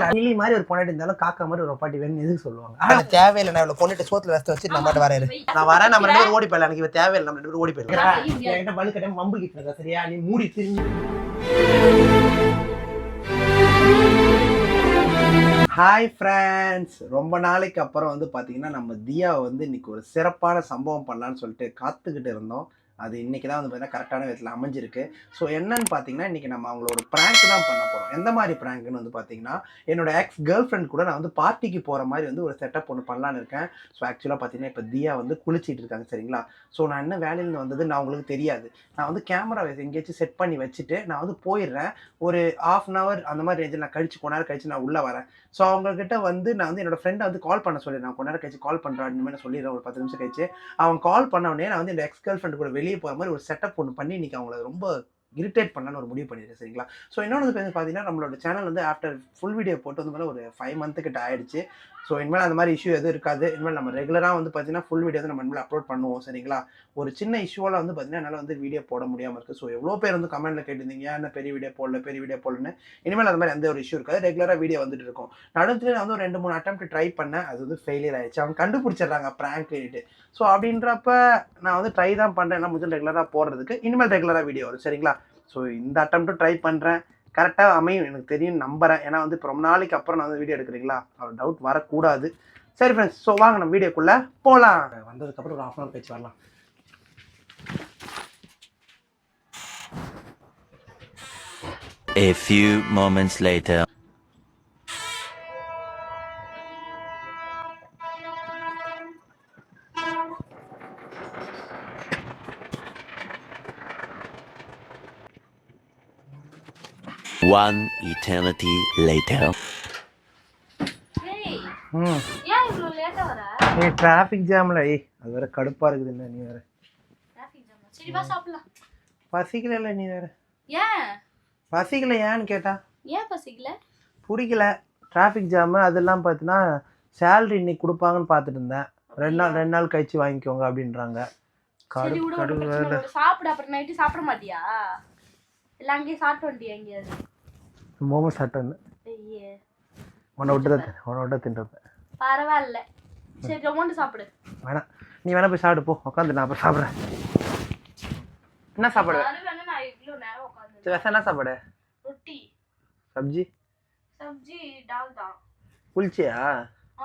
அணிலி மாதிரி ஒரு பொண்ணாட்டி இருந்தாலும் காக்கா மாதிரி ஒரு பாட்டி வேணும்னு எதுக்கு சொல்லுவாங்க? அது தேவையில்லை. நான் இவ்வளவு பொண்ணுட்டு சோத்துல ரசத்தை வச்சு நம்ம வராரு. நான் வரேன், நம்ம 2 பேரும் ஓடி போயிடலாம். எனக்கு தேவையில்லை, நம்ம 2 பேரும் ஓடி போயிடலாம். என்கிட்ட பல்லு கட்ட மம்பு கிட்ட சரியா? நீ மூடி திரிஞ்சு. ஹாய் ஃப்ரெண்ட்ஸ், ரொம்ப நாளைக்கு அப்புறம் வந்து பார்த்தீங்கன்னா நம்ம தியாவை வந்து இன்னைக்கு ஒரு சிறப்பான சம்பவம் பண்ணலான்னு சொல்லிட்டு காத்துக்கிட்டு இருந்தோம். அது இன்றைக்கி தான் வந்து பார்த்தீங்கன்னா கரெக்டான விதத்தில் அமைஞ்சிருக்கு. ஸோ என்னன்னு பார்த்தீங்கன்னா இன்றைக்கி நம்ம அவங்களோட ப்ராங்க் தான் பண்ண போகிறோம். எந்த மாதிரி ப்ராங்க்னு வந்து பார்த்தீங்கன்னா என்னோட எக்ஸ் கேர்ள் ஃப்ரெண்ட் கூட நான் வந்து பார்ட்டிக்கு போகிற மாதிரி வந்து ஒரு செட்டப் ஒன்று பண்ணலான்னு இருக்கேன். ஸோ ஆக்சுவலாக பார்த்தீங்கன்னா இப்போ தியா வந்து குளிச்சிட்டு இருக்காங்க சரிங்களா. ஸோ நான் என்ன வேலையில் வந்தது நான் உங்களுக்கு தெரியாது. நான் வந்து கேமரா எங்கேயாச்சும் செட் பண்ணி வச்சுட்டு நான் வந்து போயிடுறேன். ஒரு 1/2 hour அந்த மாதிரி ரேஞ்சில் நான் கழிச்சு கொஞ்ச நேரம் கழிச்சு நான் உள்ளே வரேன். ஸோ அவங்கக்கிட்ட வந்து நான் வந்து என்னோடய ஃப்ரெண்டை வந்து கால் பண்ண சொல்லிடுறேன். கொஞ்ச நேரம் கழிச்சு கால் பண்ணுறேன் அப்படின்னு நான் சொல்லிடுறேன். ஒரு 10 நிமிஷம் கழிச்சு அவன் கால் பண்ண உடனே நான் வந்து என்னோட எக்ஸ் கேர்ள் ஃப்ரெண்டு கூட வெளியே போகிற மாதிரி ஒரு செட்டப் ஒன்று பண்ணி இன்றைக்கி அவங்கள ரொம்ப இரிட்டேட் பண்ணலான்னு ஒரு முடிவு பண்ணியிருக்கேன் சரிங்களா. ஸோ இன்னொன்று வந்து பார்த்தீங்கன்னா நம்மளோட சேனல் வந்து ஆஃப்டர் ஃபுல் வீடியோ போட்டு வந்து ஒரு 5 month கிட்ட ஆயிடுச்சு. ஸோ இனிமேல் அந்த மாதிரி இஷ்யூ எதுவும் இருக்காது. இனிமேல் நம்ம ரெகுலராக வந்து பார்த்தீங்கன்னா ஃபுல் வீடியோ வந்து நம்ம இனிமேல் அப்லோட் பண்ணுவோம் சரிங்களா. ஒரு சின்ன இஷ்யூவால் வந்து பார்த்தீங்கன்னா என்னால் வந்து வீடியோ போட முடியாமல் இருக்குது. ஸோ எவ்வளோ பேர் வந்து கமெண்ட்டில் கேட்டிருந்தீங்க என்ன பெரிய வீடியோ போடலன்னு. இனிமேல் அந்த மாதிரி எந்த ஒரு இஷ்யூ இருக்காது. ரெகுலராக வீடியோ வந்துட்டு இருக்கும். நடுவில் நான் வந்து ஒரு 2-3 attempt ட்ரை பண்ணேன். அது வந்து ஃபெயிலியர் ஆயிடுச்சு. அவங்க கண்டுபிடிச்சிடுறாங்க ப்ராங்க் பண்ணிட்டு. ஸோ அப்படின்றப்ப நான் வந்து ட்ரை தான் பண்ணுறேன். என்ன முதல் ரெகுலராக போடுறதுக்கு இனிமேல் ரெகுலராக வீடியோ வரும் சரிங்களா. ஸோ இந்த அட்டம்ப்ட்டும் ட்ரை பண்ணுறேன். கரெக்டாக அமையும் எனக்கு தெரியும் நம்புகிறேன். ஏன்னா வந்து இப்போ ரொம்ப நாளைக்கு அப்புறம் நான் வந்து வீடியோ எடுக்கிறீங்களா அவர் டவுட் வரக்கூடாது. சரி ஃப்ரெண்ட்ஸ், ஸோ வாங்க நம்ம வீடியோக்குள்ளே போகலாம். வந்ததுக்கப்புறம் ஒரு 1/2 hour கழிச்சு வரலாம். A few moments later. One eternity later. Hey. ஏன் இவ்ளோ லேட்டா வர? ஏய் டிராஃபிக் ஜாம்ல அது வேற கடுப்பா இருக்குது. என்ன நீ வேற டிராஃபிக் ஜாம். சரி வா சாப்பிடலாம். பசிக்கல நீ வேற. ஏன்? பசிக்கல ஏன்னு கேட்டா? ஏன் பசிக்கல? பிடிக்கல. டிராஃபிக் ஜாம் அதெல்லாம் பார்த்தீங்கன்னா சேலரி இன்னைக்கு கொடுப்பாங்கன்னு பார்த்துட்டு இருந்தேன். 2 நாள் கழிச்சு வாங்கிக்கோங்க அப்படின்றாங்க. கடுப்பு சாப்பிடு. அப்புறம் நைட்டு சாப்பிட மாட்டியா? இல்லை அங்கேயே சாப்பிட்டு வந்துட்டியா? எங்கேயாவது மோமோஸ் சாப்பிட்டு ஐயே உன்னை விட்டு தின்றது பரவாயில்ல. சரி ரொமாண்டு சாப்பிடு. வேணாம், நீ வேணா போய் சாப்பிடு போ. உட்காந்து நான் அப்புறம் சாப்பிட்றேன். என்ன சாப்பாடு? நான் இவ்வளோ நேரம் உட்காந்து. சரி விஷம் என்ன சாப்பாடு? ரொட்டி சப்ஜி டால் தான். குளிச்சியா?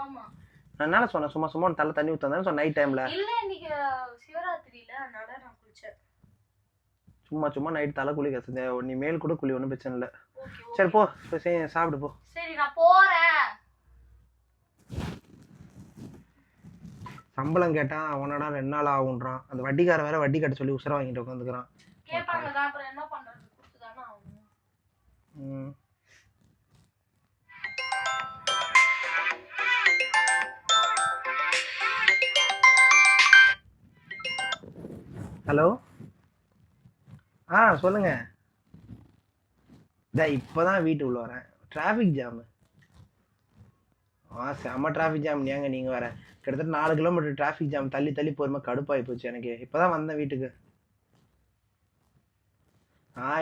ஆமாம். நான் என்ன சொன்னேன் சும்மா தலை தண்ணி ஊற்றாந்தேன்னு சொன்ன நைட் டைமில். இல்லை இன்னைக்கு சிவராத்திரியில அதனால நான் குளித்தேன். சும்மா நைட் தலை குளிக்க நீ மேல் கூட குளி ஒன்றும் பிரச்சனை இல்லை. சரி போ சாப்பிடு போ. சரி நான் போறேன். சம்பளம் கேட்டா அவனடா 2 நாள் ஆகுன்றான். அந்த வட்டிக்கார வேற வட்டி கட்ட சொல்லி உசுர வாங்கிட்டு உட்காந்துக்கிறான். கேட்பாங்க தான், அப்புறம் என்ன பண்றது? கொடுத்துதானே ஆகணும். ஹலோ, சொல்லுங்க. இப்போதான் வீட்டுக்குள்ள வரேன். Traffic jam. செம்ம டிராஃபிக் ஜாம். நீங்கள் வர கிட்டத்தட்ட 4 கிலோமீட்டர் டிராஃபிக் ஜாம் தள்ளி போருமா கடுப்பாகி போச்சு எனக்கு. இப்போதான் வந்தேன் வீட்டுக்கு.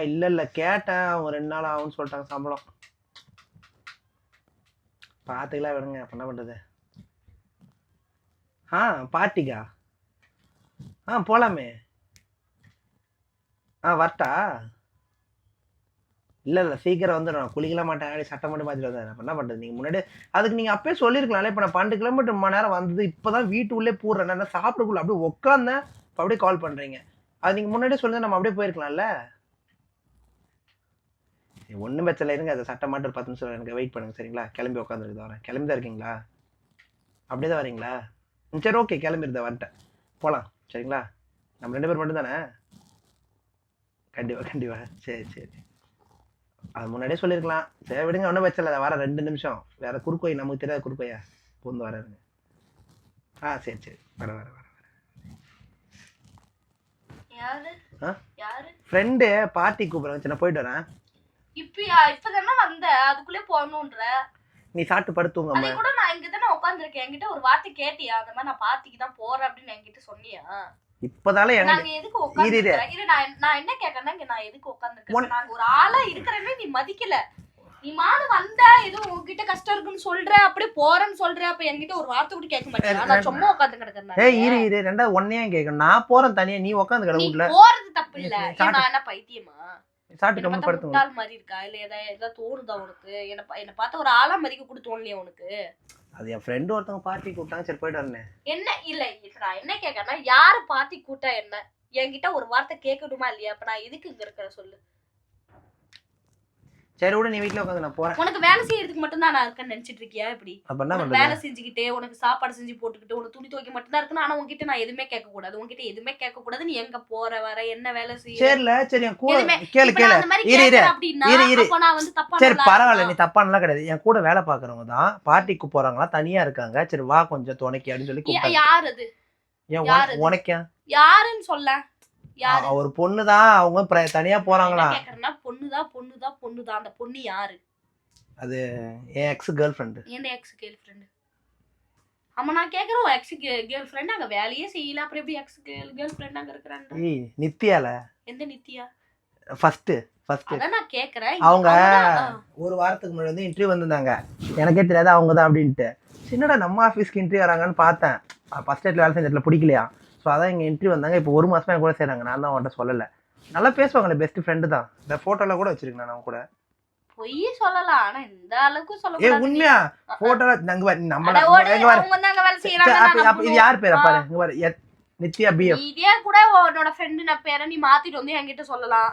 இல்லை கேட்டேன். அவங்க 2 நாள் ஆகும்னு சொல்லிட்டாங்க சம்பளம். பார்த்துக்கலாம் விடுங்க. என்ன பண்ணுறது? பார்ட்டிக்கா? போகலாமே. வரட்டா? இல்லை சீக்கிரம் வந்துடும். குளிக்கலாம் மாட்டேன். அப்படி சட்டை மட்டும் மாற்றிட்டு வந்தேன். என்ன பண்ணுறது? நீங்கள் முன்னாடி அதுக்கு நீங்கள் அப்பயே சொல்லியிருக்கலாம்ல. இப்போ நான் 12 கிலோமீட்டர் மணி நேரம் வந்தது இப்போ தான் வீட்டுக்குள்ளே போடுறேன். நான் சாப்பிடக்குள்ள அப்படியே உட்காந்தேன். இப்போ அப்படியே கால் பண்ணுறீங்க. அது நீங்கள் முன்னாடியே சொல்லி நம்ம அப்படியே போயிருக்கலாம்ல. ஒன்றும் பிரச்சனை இருங்க. அதை சட்டை மாட்டு 10 நிமிஷம் எனக்கு வெயிட் பண்ணுங்க சரிங்களா. கிளம்பி உட்காந்துருக்கு வரேன். கிளம்பி தான் இருக்கீங்களா? அப்படியே தான் வரீங்களா? சரி ஓகே, கிளம்பிருந்தேன் வந்துட்டேன். போகலாம் சரிங்களா. நம்ம 2 பேர் மட்டும் தானே? கண்டிப்பாக சரி. அது முன்னாடியே சொல்லியிருக்கலாம். சரி விடுங்க, ஒன்றும் பிரச்சனை இல்லை. வர 2 நிமிஷம். வேற குறுக்கோய் நமக்கு தெரியாத குறுக்கோயா பூந்து வராருங்க. சரி வர ஃப்ரெண்டு பார்ட்டி கூப்பிடுறேன். நான் போயிட்டு வரேன். இப்பதானே வந்த, அதுக்குள்ளே போகணுன்ற. நீ சாப்பிட்டு படுத்துங்க. அது கூட நான் இங்க தானே உட்காந்துருக்கேன். என்கிட்ட ஒரு வார்த்தை கேட்டியா? அந்த மாதிரி நான் பார்ட்டிக்கு தான் போறேன் அப்படின்னு என்கிட்ட சொன்னியா? இப்பதால எங்க நாங்க எதுக்கு உட்கார்ந்திருக்கோம்? இரு, நான் என்ன கேக்குறேன்னா, இங்க நான் எதுக்கு உட்கார்ந்திருக்கேன்? நாங்க ஒரு ஆளா இருக்கிறேன்னு நீ மதிக்கல. நீ மானு வந்த ஏதோ உன்கிட்ட கஷ்டம் இருக்குன்னு சொல்ற, அப்படியே போறேன்னு சொல்ற, அப்ப என்கிட்ட ஒரு வார்த்தை கூட கேட்க மாட்டேன். நான் சும்மா உட்கார்ந்து கிடக்குறேன். இரு ரெண்டாவது ஒன்னையும் கேட்கணும். நான் போறேன் தனியா, நீ உட்காந்து கிட வீட்ல. போறது தப்பு இல்ல. நான் என்ன பைத்தியமா? சாப்பிட்டு கம்மி படுத்து முட்டாள் மாதிரி இருக்கா? இல்ல ஏதாவது தோணுதா உனக்கு? என்ன பார்த்த ஒரு ஆளா மதிக்க கூட தோணலையா உனக்கு? அது என் ஃப்ரெண்டு ஒருத்தவங்க பார்ட்டி கூப்பிட்டாங்க, சரி போயிட்டு வரேன். என்ன இல்ல இப்ப நான் என்ன கேட்கறேன்னா, யாரு பார்ட்டி கூட்டா என்ன? என்கிட்ட ஒரு வார்த்தை கேட்கணுமா இல்லையா? அப்ப நான் எதுக்கு இங்க இருக்கிற சொல்லு. சரி விட, நீ வீட்டுல உட்காந்து நான் போறேன். உனக்கு வேலை செய்யறதுக்கு மட்டும் தான் நான் இருக்கேன்னு நினைச்சிட்டு இருக்கியா? இப்படி அப்ப என்ன பண்றது? வேலை செஞ்சுக்கிட்டே உனக்கு சாப்பாடு செஞ்சு போட்டுக்கிட்டு உனக்கு துணி துவைக்க மட்டும் தான் இருக்கு. ஆனா உன்கிட்ட நான் எதுவுமே கேட்க கூடாது. உன்கிட்ட எதுவுமே கேட்க கூடாது. நீ எங்க போற வர, என்ன வேலை செய்ய? சரில சரி, என் கூட கேளு அப்ப நான் வந்து தப்பா. சரி பரவாயில்ல, நீ தப்பானலாம் கிடையாது. என் கூட வேலை பாக்குறவங்க தான் பார்ட்டிக்கு போறாங்களா, தனியா இருக்காங்க. சரி வா கொஞ்சம் துணைக்கு அப்படின்னு சொல்லி கூப்பிட்டாங்க. யார் அது? உனக்கா யாருன்னு சொல்ல? ஒரு பொண்ணுதான், அவங்க தனியா போறாங்களா? பொண்ணுதான். அந்த பொண்ணு யாரு? அது என் எக்ஸ் கேர்ள் ஃப்ரெண்ட். எந்த எக்ஸ் கேர்ள் ஃப்ரெண்ட்? ஆமா நான் கேக்குறேன், எக்ஸ் கேர்ள் ஃப்ரெண்ட் அங்க வேலையே செய்யல, அப்புறம் எப்படி எக்ஸ் கேர்ள் ஃப்ரெண்ட் அங்க இருக்கறாங்க? நித்யால. எந்த நித்யா? ஃபர்ஸ்ட் அதான் நான் கேக்குறேன். அவங்க ஒரு வாரத்துக்கு முன்னாடி வந்து இன்டர்வியூ வந்திருந்தாங்க. எனக்கே தெரியாது அவங்க தான் அப்படின்ட்டு. என்னடா நம்ம ஆஃபீஸ்க்கு இன்டர்வியூ வராங்கன்னு பார்த்தேன். ஃபர்ஸ்ட் டேட்ல வேலை செஞ்சதுல பிடிக்கலையா, ஸோ அதான் இங்கே இன்டர்வியூ வந்தாங்க. இப்போ ஒரு மாசமா என் கூட செய்றாங்க. நான் தான் அவன்கிட்ட சொல்லலை. நல்லா பேசுவாங்களே, பெஸ்ட் ஃப்ரெண்டு தான். இந்த ஃபோட்டோல கூட வச்சிருக்கேன் நான் அவங்க கூட. பொய் சொல்லலாம், ஆனா இந்த அளவுக்கு சொல்லக்கூடாது. உண்மையா ஃபோட்டோல நம்ம வேலை செய்யறாங்க. இது யார் பேரை பாரு, இங்க பாரு, நித்யா பிஎஃப். இதே கூட உன்னோட ஃப்ரெண்ட் நான் பேரை நீ மாத்திட்டு வந்து என்கிட்ட சொல்லலாம்.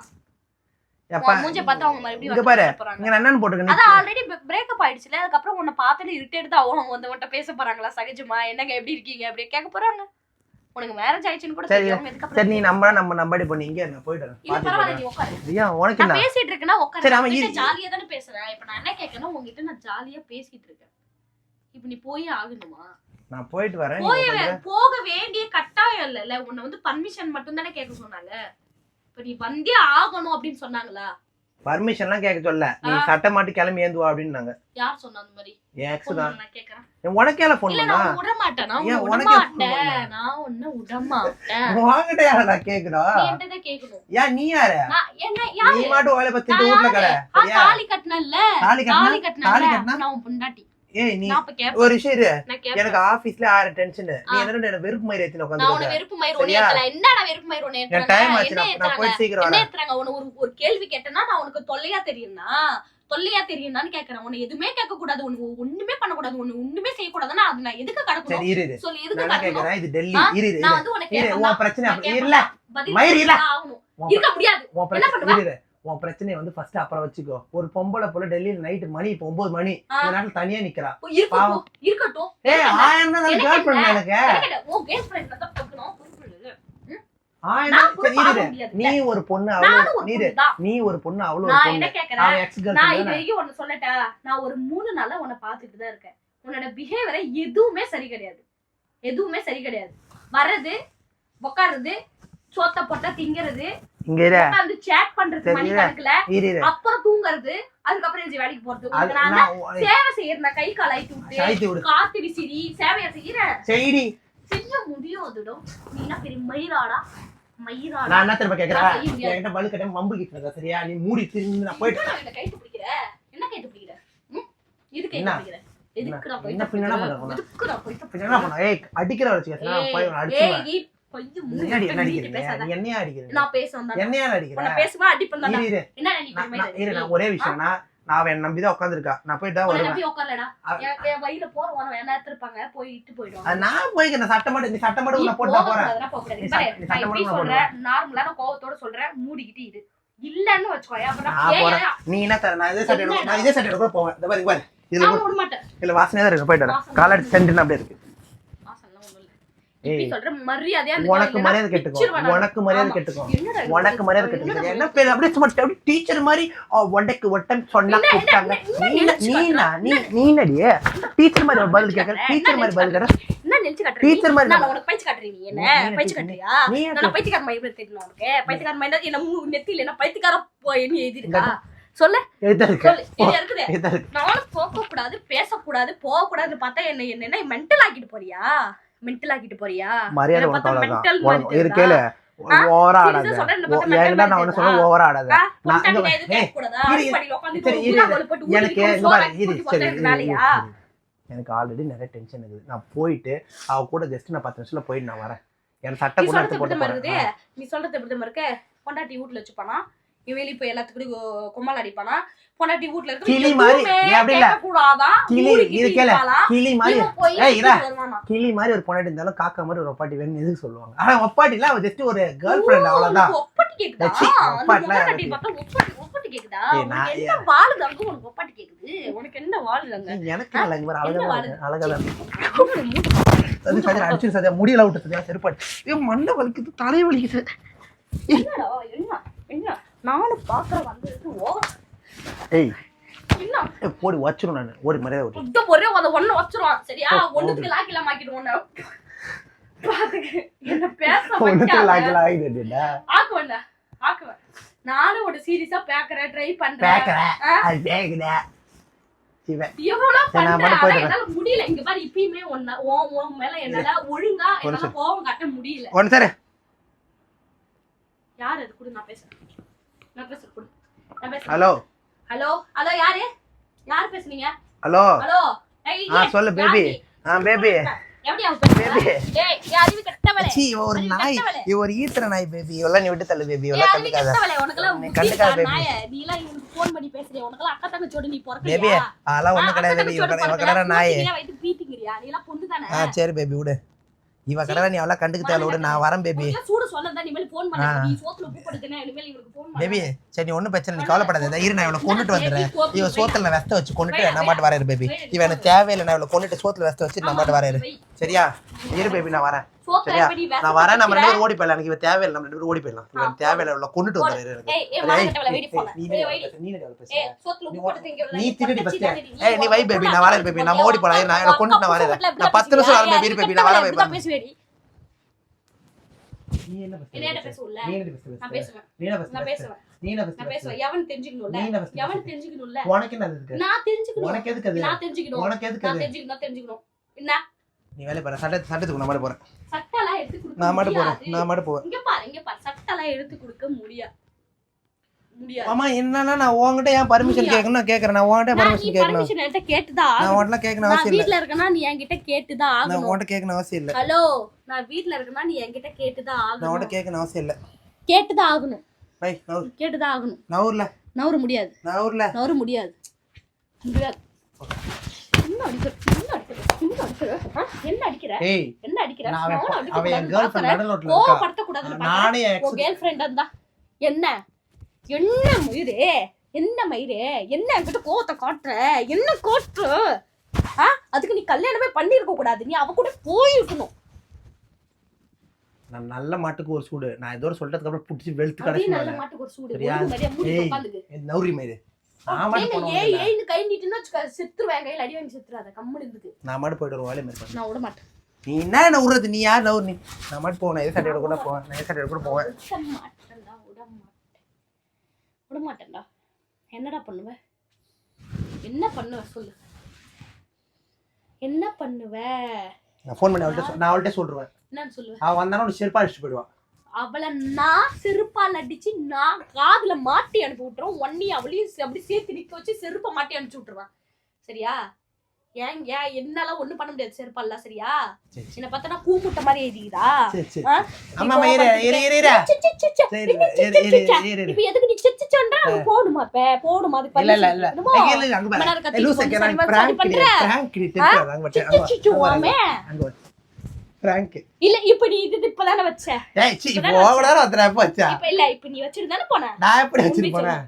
மூஞ்ச பார்த்தா அவங்க மறுபடியும் இங்க பாரு, இங்க என்னன்னு போட்டுருக்கேன். அது ஆல்ரெடி பிரேக்கப் ஆயிடுச்சுல. அதுக்கு அப்புறம் உன்னை பார்த்துட்டு இரிட்டேட் தான் அவங்க வந்து உன்கிட்ட பேச போறாங்களா? சகஜமா என்னங்க எப்படி இருக்கீங்க அப்படி கேட்க போறாங்க. உனக்கு மேரேஜ் ஆயிடுச்சுன்னு கூட தெரியும். சரி நீ நம்ம நம்படி பண்ணி இங்க நான் போய்டறேன். இல்ல பரவாயில்லை, நீ உட்காரு. ஏன் உனக்கு என்ன? நான் பேசிட்டு இருக்கேனா உட்காரு. சரி அவன் ஜாலியா தான பேசுறேன். இப்போ நான் என்ன கேக்குறேன்னா, உன்கிட்ட நான் ஜாலியா பேசிட்டு இருக்கேன். இப்போ நீ போய் ஆகணுமா? நான் போயிட்டு வரேன். போக வேண்டிய கட்டாயம் இல்ல. உன்னை வந்து பர்மிஷன் மட்டும் தானே கேட்க சொன்னாங்க. இப்போ நீ வந்தே ஆகணும் அப்படின்னு சொன்னாங்களா? பர்மிஷன்லாம் கேட்க சொல்ல, நீ சட்டை மாட்டி கிளம்பி ஏந்துவா அப்படின்னாங்க. யார் சொன்னா அந்த மாதிரி? என் எக்ஸ் தான். நான் கேக்குறேன். உனக்கே எல்லாம் ஃபோன் பண்ணா? நான் விட மாட்டேன். நான் விட மாட்டேன். நான் ஒண்ணு விட மாட்டேன். உன்கிட்ட யாரடா கேக்குறா? நீ என்கிட்ட தான் கேக்கணும். ஏன் நீ யாரு? என்ன யாரு? நீ மாட்டு வேலை பத்திட்டு வீட்ல கடை. சரியா? தாலி கட்டனல்ல. தாலி கட்டனல்ல. நான் உன் பொண்டாட்டி. ஏய் நீ ஒரு விஷயம் இரு. எனக்கு ஆபீஸ்ல ஆற டென்ஷன். நீ என்ன வெறுப்பு மாதிரி ஏத்தின உட்கார்ந்து. நான் உன்னை வெறுப்பு மாதிரி உன்னை ஏத்தல. என்னடா வெறுப்பு மாதிரி உன்னை ஏத்தற? டைம் ஆச்சு, நான் போய் சீக்கிரம் வரேன். என்ன ஏத்தறாங்க? உன்னை ஒரு கேள்வி கேட்டனா நான் உனக்கு தொல்லையா தெரியும்னான்னு கேக்குறேன். உன்னை எதுமே கேட்க கூடாது, உன்னை ஒண்ணுமே பண்ண கூடாது, உன்னை ஒண்ணுமே செய்ய கூடாதுன்னா அது நான் எதுக்கு கடக்கணும்? சரி இரு. சொல்லு எதுக்கு நான் கேக்குறேன். இது டெல்லி. இரு. நான் வந்து உனக்கு கேக்குறேன். உன் பிரச்சனை அப்படி இல்ல. மயிர் இல்ல. இருக்க முடியாது. என்ன பண்ணுவ? உன் பிரச்சனையை வந்து ஃபர்ஸ்ட் அப்புறம் வச்சுக்கோ. ஒரு பொம்பளை போல டெல்லியில நைட் மணி இப்போ 9 மணி இந்த நேரத்துல தனியா நிக்கிறா. இருக்கட்டும். ஏய் ஆயிரம் தான் கேர்ள் ஃப்ரெண்ட் எனக்கு. ஓ கேர்ள் ஃப்ரெண்ட் தான் பார்க்கணும். நீ ஒரு பொண்ணு அவ்வளவு நீ ஒரு பொண்ணு அவ்வளவு நான் என்ன கேக்குறேன்? நான் இது வரைக்கும் ஒன்னு சொல்லட்டா, நான் ஒரு 3 நாளா உன்னை பாத்துட்டு தான் இருக்கேன். உன்னோட பிஹேவியர் எதுவுமே சரி கிடையாது. வர்றது, உட்காருது, சோத்த போட்டா திங்கிறது, இங்க உட்கார்ந்து சேட் பண்றது மணி கணக்குல, அப்புறம் தூங்குறது, அதுக்கப்புறம் இந்த வேலைக்கு போறது. நான் சேவை செய்யறேன். கை கால் ஆயிட்டு விட்டு காத்து விசிறி சேவையா செய்ய முடியும். அதுடும் நீ என்ன பெரிய மயிராடா? நான் என்ன திரும்ப கேக்குறேன்? என்கிட்ட பலு கட்ட மம்பு கிட்டதா? சரியா? நீ மூடி திரும்பி நான் போயிட்டு என்ன கைட்டு பிடிக்கிற? என்ன கைட்டு பிடிக்கிற? இதுக்கு கைட்டு பிடிக்கிற? எதுக்குடா போய் என்ன பின்னனா பண்ணற? எதுக்குடா போய் பின்னனா பண்ண? ஏய் அடிக்கிற வச்சுக்க. நான் போய் அடிச்சுவேன். ஏய் கொஞ்சம் மூடி பேசாத. என்னைய அடிக்கிற? நான் பேச வந்தா என்னைய அடிக்கிற? நான் பேசுவா அடிப்பேன். என்ன நீ நான் ஒரே விஷயம்னா நான் என்ன நம்பி தான் உட்கார்ந்திருக்கா. நான் போய்டா வருவேன். நம்பி உட்காரலடா. என் வயில போறவன வேணா எடுத்துப்பாங்க, போயிட்டு போய்டுவாங்க. நான் போய் நான் சட்டை மட்டும் உன்ன போட்டா போறேன். நான் சொல்றேன், நார்மலா நான் கோவத்தோட சொல்றேன், மூடிக்கிட்டு இரு. இல்லன்னு வெச்சுக்கோயா, அப்புறம் நீ என்ன தர? நான் இதே சட்டை எடுக்க போவேன். இந்த பாரு பாரு. இதுல விட மாட்டேன். இல்ல வாசனையா தான் இருக்கு. போய்டா. காலடி சென்ட் அப்படியே இருக்கு. வாசனைலாம் ஒண்ணும் இல்ல. இப்படி சொல்ற மரியாதையா உனக்கு மரியாதை கேட்டுக்கோ. என்ன பேர் அப்படியே சும்மா டீச்சர் மாதிரி ஒண்டைக்கு ஒட்டம் சொன்னா கூப்பிட்டாங்க. நீ நடியே டீச்சர் மாதிரி பதில் கேக்குற. டீச்சர் மாதிரி பதில் கேக்குற. என்ன நினைச்சு காட்டுற? டீச்சர் மாதிரி நான் உனக்கு பைச்சு காட்டுறீ. நீ என்ன பைச்சு காட்டுறியா? நான் பைத்தியக்கார மாதிரி தெரியல உனக்கு. பைத்தியக்கார மாதிரி என்ன நெத்தியில என்ன பைத்தியக்கார போய் நீ எழுதி இருக்கா? சொல்லு. நானும் போக கூடாது, பேசக்கூடாது, போக கூடாதுன்னு பார்த்தா என்ன மென்டல் ஆக்கிட்டு போறியா? மென்டல் ஆக்கிட்டு போறியா? மரியாதை என்ன பார்த்தா உனக்கு mental அவ்வளவுதான். மாதிரி இருக்கே தெரியுதா? ஓவரா serious ஆ ஆடாத. சொல்றேன், என்ன பார்த்தா mental என்கிட்ட நான் மாதிரி ஒண்ணு சொல்ல ஓவரா ஆடாத. தெரியுதா? நான் இங்க பொண்டாட்டி எதுவும் கேட்கக்கூடாதா? இரு, அடிப்படியில உட்கார்ந்து சரி, ஒரு இரு, ஊரா போட்டு ஊட்டி எனக்கு விட்டு இங்க பாரு, சோறாக்கி இரு, ஊட்டி சரி, போட்டா இரு, வேலையா? இரு. எனக்கு ஆல்ரெடி நிறைய டென்ஷன் இருக்குது. நான் போயிட்டு அவ கூட ஜஸ்ட் நான் 10 நிமிஷத்துல போயிட்டு நான் வரேன். என் சட்டை நீ கூட சொல்றது எடுத்து எப்படி போட்டு இருக்குது? போறேன். நீ சொல்றது எப்படி இருக்க? பொண்டாட்டி வீட்டுல வச்சுப்பானா? இவன் வெளிய போய் எல்லாத்துக்கும் கும்மல் அடிப்பானா? பொண்டாட்டி வீட்டுல இருக்க கிளி மாதிரி அப்படி இல்ல. கூடாதா? கிளி இருக்கல, கிளி மாதிரி. ஏய் இரா, வருவானா? கிளி மாதிரி ஒரு பொண்டாட்டி இருந்தாலும் காக்கா மாதிரி ஒரு ஒப்பாட்டி வேணும்னு எதுக்கு சொல்லுவாங்க? ஆனா ஒப்பாட்டி இல்ல, அவ ஜஸ்ட் ஒரு கேர்ள் ஃப்ரெண்ட் அவ்வளவுதான். ஒப்பாட்டி கேக்குதா? ச்சீ, அந்த ஒப்பாட்டிலாம் பொண்டாட்டி பார்த்தா ஒப்பாட்டி கேக்குதா? ஏய், நான் உனக்கு என்ன வாழுது அங்க? உனக்கு ஒப்பாட்டி கேக்குது? உனக்கு என்ன வாழுது அங்க? எனக்கு நல்லா இங்க பாரு, என்ன அழகா வாழுது? இருக்கு, அழகா இருக்கு. அது சரி அடிச்சு சரி முடியல விட்டு சரியா செருப்பாடு. ஏய் மண்டை வலிக்குது, தலை வலிக்குது. என்னடா என்ன நானும் பாக்குற வந்து ஓவர். ஏய் என்ன போடி வச்சிரும், நான் ஓடி மரியாதை விட்டு. உட்ட ஒரே அந்த ஒண்ணு வச்சிருவான். சரியா? ஒண்ணுக்கு லாக்கில மாக்கிடுவோம். என்ன பேச ஒண்ணுக்கு வைக்காத. லாக்கில ஆயிடுடா. ஆக்குவேன். நானும் ஒரு சீரியஸா பேக்கறேன், ட்ரை பண்றேன். பேக்கறேன். அது பேக்குடா. சிவன். எவ்வளவு நான் பண்றேன். மட்டும் ஆனா போயிடுறேன். என்னால முடியல. இங்க பாரு இப்பயுமே உன் மேல என்னால ஒழுங்கா என்னால கோவம் காட்ட முடியல. ஒன்னு சரி. யார் அது? குடு, நான் பேசுறேன். குடு. நான் பேசுறேன். ஹலோ ஹலோ யாரு பேசுனீங்க? ஹலோ ஹலோ ஏய் சொல்லு பேபி. பேபி எப்படி அவ பேசுற? பேபி. ஏய் அறிவு கட்டவளே. சி ஒரு நாய், இவ ஒரு ஈத்திர நாய் பேபி. இவெல்லாம் நீ விட்டு தள்ளு பேபி. இவெல்லாம் அறிவு கண்டுக்காத கட்டவளே. உனக்கெல்லாம் நீ புத்தி கண்டுக்காத இருக்கா? baby. நாயே, நீ எல்லாம் இவனுக்கு ஃபோன் பண்ணி பேசுறியா? உனக்கெல்லாம் அக்கா தங்கச்சியோட நீ பேபி. பொறக்கலையா? அதெல்லாம் ஒண்ணும் கிடையாது பேபி. இவ கடற நாய். நீ வைத்து பீட்டிங்கறியா? நீ எல்லாம் பொண்ணு தானே? சரி பேபி விடு. இவ கடற நீ அவளா கண்டுக்க தேவல விடு. நான் வரேன் பேபி. உனக்கு சூடு சொன்னதா நீ மேல ஃபோன் பண்ண. நீ சோத்துல உப்பு போடுதேனே இனிமேல் இவருக்கு ஃபோன் பண்ணு. பேபி சரி நீ ஒன்றும் பிரச்சனை, நீ கவலைப்படாத. இதை இரு, நான் இவளை கொண்டுட்டு வந்துடுறேன். இவ சோத்துல நான் வெஸ்த வச்சு கொண்டுட்டு நான் மாட்டு வரேன் பேபி. இவன் எனக்கு தேவையில்லை, நான் இவளை கொண்டுட்டு சோத்துல வெஸ்த வச்சு நான் மாட்டு வரேன். சரியா? இரு பேபி, நான் வரேன். சரியா? நான் வரேன். நம்ம 2 பேரும் ஓடி போயிடலாம். எனக்கு இவ தேவையில்லை, நம்ம 2 பேரும் ஓடி போயிடலாம். இவன் தேவையில்லை, இவளை கொண்டுட்டு வந்துடுறேன். நீ திருடி ஃபர்ஸ்ட். ஏய் நீ வை பேபி, நான் வரேன் பேபி. நம்ம ஓடி போலாம். நான் இவளை கொண்டுட்டு நான் வரேன். நான் 10 நிமிஷம் வரேன் பேபி. இரு பேபி, நான் வரேன் பேபி. நீ என்ன பேசுற? நீ என்ன பேசுற? நான் பேசுவேன். நீ என்ன பேசுற? நான் பேசுவேன். நீ என்ன நான் பேசுற? பேசுவேன். எவன் தெரிஞ்சுக்கணும்ல? நீ என்ன பேசுற? எவன் தெரிஞ்சுக்கணும்ல? உனக்கு என்ன இருக்கு? நான் தெரிஞ்சுக்கணும். உனக்கு எதுக்கு அது? நான் தெரிஞ்சுக்கணும். உனக்கு எதுக்கு நான் அது? தெரிஞ்சுக்கணும். என்ன? நீ வேலை பாரு. சட்டத்துக்கு நான் மட்டும் போறேன். சட்டலாம் எடுத்து கொடுக்க நான் மட்டும் போறேன். முடியாது. நான் மட்டும் போறேன். இங்க பாரு. சட்டலாம் எடுத்து கொடுக்க முடியாது. ஆமா என்னன்னா நான் உன்கிட்ட ஏன் பர்மிஷன் கேட்கணும்? நான் கேக்குறேன். நான் உன்கிட்ட பர்மிஷன் கேட்கணும். பர்மிஷன் என்கிட்ட கேட்டுதான் நான் உன்கிட்ட கேட்கணும் நான் அவசியம் இல்ல. வீட்ல இருக்கேனா நீ என்கிட்ட கேட்டுதான் நான் ஆகணும். உன்கிட்ட கேட்கணும் அவசியம் இல்ல. ஹலோ, நான் வீட்ல இருக்கேனா நீ என்கிட்ட கேட்டுதான் நான் ஆகணும். உன்கிட்ட கேட்கணும் அவசியம் இல்ல. கேட்டுதான் ஆகணும். பை நவுர். கேட்டுதான் ஆகணும். நவுர்ல. நவர முடியாது. நவுர்ல. நவர முடியாது. முடியாது. என்ன அடிக்கிற? என்ன அடிக்கிற? ஏய் என்ன அடிக்கிற? அவ என் கேர்ள் ஃப்ரெண்ட் நடுல ரோட்ல ஓ இருக்கா. படுத்த கூடாதுன்னு நானே பாக்குறேன். உன் கேர்ள் ஃப்ரெண்ட் இருந்தா என்ன மயிரே? என்ன மயிரே? என்ன என்கிட்ட கோவத்தை காட்டுற? என்ன காட்டுற? அதுக்கு நீ கல்யாணமே பண்ணிருக்க கூடாது. நீ அவ கூட போயிருக்கணும். நான் நல்ல மாட்டுக்கு ஒரு சூடு. நான் ஏதோ சொல்றதுக்கு அப்புறம் புடிச்சு வெளுத்து அப்படியே கடைசி நல்ல மாட்டுக்கு ஒரு சூடு. சரியா? ஒரு மாதிரியா மூடி உட்காந்துக்கு. நவுரி மேரு. நான் மட்டும் போறேன். ஏய்னு கை நீட்டுன்னு வச்சுக்க, செத்துருவேன். கையில அடி வாங்கி செத்துறாத. கம்முனு இருந்துக்கு. நான் மட்டும் போயிட்டு ஒரு வேலை மேற்கொண்டு. நான் விட மாட்டேன். நீ என்ன விடுறது? நீ யார் நவுர்? நீ நான் மட்டும் போவேன். எது சட்டையோட கூட போவேன். நான் எது சட்டையோட கூட போவேன். விட மாட்டேன்டா. என்னடா பண்ணுவ? என்ன பண்ணுவ சொல்லு. என்ன பண்ணுவ? நான் ஃபோன் பண்ணி அவள்கிட்ட சொல்றேன். என்னன்னு சொல்லுவ? அவ வந்தானே ஒரு செருப்பா அடிச்சு போயிடுவா. அவளை நான் செருப்பால் அடிச்சு நான் காதுல மாட்டி அனுப்பி விட்டுருவோம். ஒன்னி அவளையும் அப்படி சேர்த்து நிக்க வச்சு செருப்பை மாட்டி அனுப்பிச்சு விட்டுருவான். சரியா? ஏங்க என்னால ஒண்ணும் பண்ண முடியாது செருப்பால. சரியா? என்ன பார்த்தா கூமுட்ட மாதிரி எழுதிக்கிறா. அம்மா இரு இரு இரு இரு. சரி இரு. இப்போ எதுக்கு நீ சிச்சச்சன்றா? போடுமா போடுமா அதுக்கு இல்ல இல்ல இல்ல. இல்ல அங்க பாரு. லூஸ் கேன் பிராங்க் தெரியாது. அங்க வச்சே. அங்க வச்சே. பிராங்க். இல்ல இப்போ நீ இது இப்பதானே வச்ச. ஏய் சி ஓவரா வந்தற அப்ப வச்சா. இப்போ இல்ல இப்போ நீ வச்சிருந்தானே போன. நான் எப்படி வச்சிட்டு போறேன்?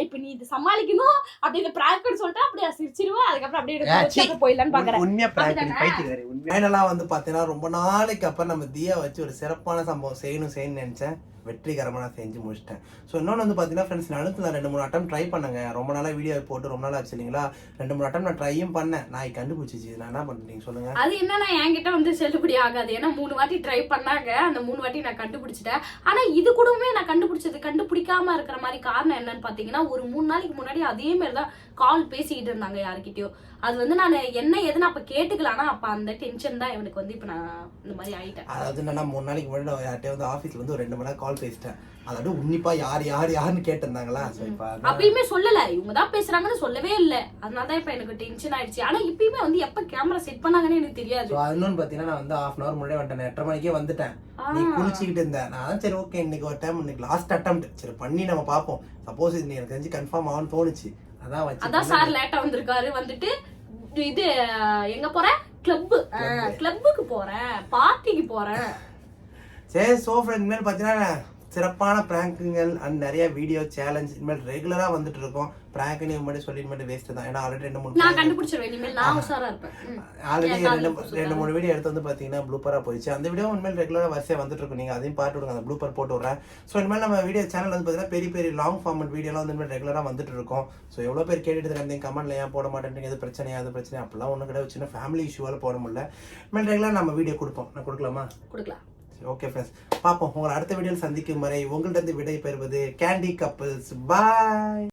இப்போ நீ இது சமாளிக்கணும். அப்படி இந்த பிராங்க்னு சொல்லிட்டு அப்படியே சிரிச்சிருவா. அதுக்கு அப்புறம் அப்படியே எடுத்து போயிடலான்னு பாக்குறேன். உண்மையா பிராங்க் பைத்தியக்காரி. உண்மையா ஃபைனலா வந்து பாத்தீங்கன்னா ரொம்ப நாளைக்கு அப்புறம் நம்ம தியா வச்சு ஒரு சிறப்பான சம்பவம் செய்யணும்னு நினைச்சேன். வெற்றிகரமாக நான் செஞ்சு முடிச்சிட்டேன். ஸோ இன்னொன்று வந்து பார்த்தீங்கன்னா ஃப்ரெண்ட்ஸ், நான் 2-3 அட்டம் ட்ரை பண்ணேங்க. ரொம்ப நாளாக வீடியோ போட்டு ரொம்ப நாள் ஆச்சு இல்லைங்களா. 2-3 அட்டம் நான் ட்ரையும் பண்ணேன். நான் கண்டுபிடிச்சிச்சு. நான் என்ன பண்ணுறீங்க சொல்லுங்க. அது என்னன்னா என்கிட்ட வந்து செல்லுபடி ஆகாது. ஏன்னா 3 வாட்டி ட்ரை பண்ணாங்க. அந்த 3 வாட்டி நான் கண்டுபிடிச்சிட்டேன். ஆனா இது கூடவே நான் கண்டுபிடிக்காம இருக்கிற மாதிரி காரணம் என்னன்னு பாத்தீங்கன்னா, ஒரு 3 நாளைக்கு முன்னாடி அதே மாதிரி தான் கால் பேசிக்கிட்டு இருந்தாங்க யாருக்கிட்டயோ. அது வந்து நான் என்ன எதுன்னு அப்ப கேட்டுக்கலாம்னா அப்ப அந்த டென்ஷன் தான் எனக்கு வந்து இப்ப நான் இந்த மாதிரி ஆயிட்டேன். அதாவது என்னன்னா 3 நாளைக்கு முன்னாடி நான் யார்கிட்டயே வந்து ஆஃபீஸ்ல வந்து ஒரு 2 மணி நேரம் கால் பேசிட்டேன். அதோட உன்னிப்பா யாருன்னு கேட்டிருந்தாங்களா. ஸோ இப்போ அப்பயுமே சொல்லல, இவங்க தான் பேசுறாங்கன்னு சொல்லவே இல்லை. அதனால தான் இப்ப எனக்கு டென்ஷன் ஆயிடுச்சு. ஆனா இப்பயுமே வந்து எப்ப கேமரா செட் பண்ணாங்கன்னு எனக்கு தெரியாது. ஸோ இன்னொன்னு பாத்தீங்கன்னா நான் வந்து 1/2 hour முன்னாடி வந்துட்டேன். 8:30 மணிக்கே வந்துட்டேன். நீ குளிச்சுக்கிட்டு இருந்தேன். நான் சரி ஓகே இன்னைக்கு ஒரு டைம், இன்னைக்கு லாஸ்ட் அட்டெம்ப்ட், சரி பண்ணி நம்ம பார்ப்போம். சப்போஸ் இது எனக்கு தெரிஞ்சு கன்ஃபார்ம் ஆகும்னு தோணுச்சு. அதான் சார் லேட்டா வந்திருக்காரு. வந்துட்டு இது எங்க போறேன், கிளப்புக்கு போறேன், பார்ட்டிக்கு போறேன். சரி சோ ஃப்ரெண்ட், இனிமேல் பார்த்தீங்கன்னா சிறப்பான பிராங்குங்கள் அண்ட் நிறைய வீடியோ சேலஞ்ச் இனிமேல் ரெகுலரா வந்துட்டு இருக்கோம். பிராங்க்னு முன்னாடி சொல்லி மட்டும் வேஸ்ட் தான். ஏன்னா ஆல்ரெடி 2-3 நான் கண்டுபிடிச்சிருவேன். இனிமேல் நான் உஷாரா இருப்பேன். ஆல்ரெடி 2-3 வீடியோ எடுத்து வந்து பார்த்தீங்கன்னா ப்ளூப்பரா போயிடுச்சு. அந்த வீடியோ இனிமேல் ரெகுலரா வரிசையா வந்துட்டு இருக்கும். நீங்க அதையும் பார்த்து விடுங்க. அந்த ப்ளூப்பர் போட்டு விடுறேன். ஸோ இனிமேல் நம்ம வீடியோ சேனல் வந்து பார்த்தீங்கன்னா பெரிய பெரிய லாங் ஃபார்மட் வீடியோலாம் வந்து இனிமேல் ரெகுலரா வந்துட்டு இருக்கும். ஸோ எவ்வளோ பேர் கேட்டுட்டு இருந்தீங்க கமெண்ட்ல ஏன் போட மாட்டேன்றீங்க, எது பிரச்சனையா அது பிரச்சனை அப்படிலாம் ஒன்றும் கிடையாது. சின்ன ஃபேமிலி இஷ்யூவால் போட முடியல. இனிமேல் ரெகுலராக நம்ம வீடியோ கொடுப்போம். நான் கொடுக்கலாமா? கொடுக்கலாம். ஓகே ஃப்ரெண்ட்ஸ், பார்ப்போம். உங்களை அடுத்த வீடியோவில் சந்திக்கும் வரை உங்கள்கிட்ட விடை பெறுவது கேண்டி கப்பிள்ஸ். பாய்.